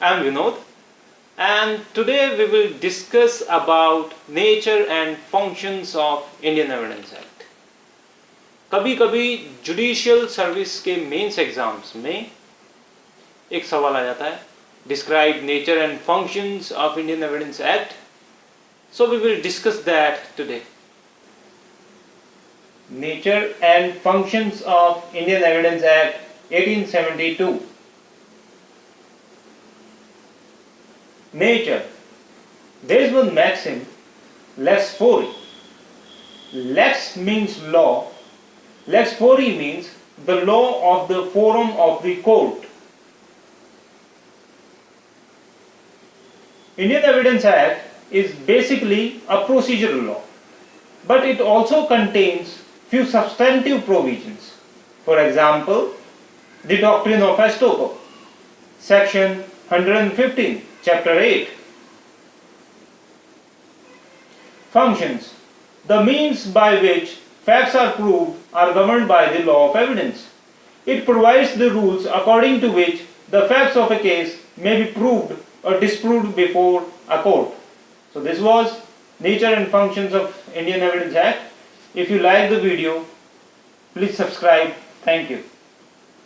I'm Vinod, and today we will discuss about nature and functions of Indian Evidence Act. कभी कभी judicial service के mains exams में एक सवाल आ जाता है, describe nature and functions of Indian evidence act. So we will discuss that today. Nature and functions of Indian Evidence Act 1872. Nature. There is one maxim, lex fori. Lex means law. Lex fori means the law of the forum of the court. Indian Evidence Act is basically a procedural law, but it also contains few substantive provisions. For example, the doctrine of estoppel, section 115, chapter 8. Functions. The means by which facts are proved are governed by the law of evidence. It provides the rules according to which the facts of a case may be proved or disproved before a court. So this was nature and functions of Indian Evidence Act. If you like the video, please subscribe. Thank you.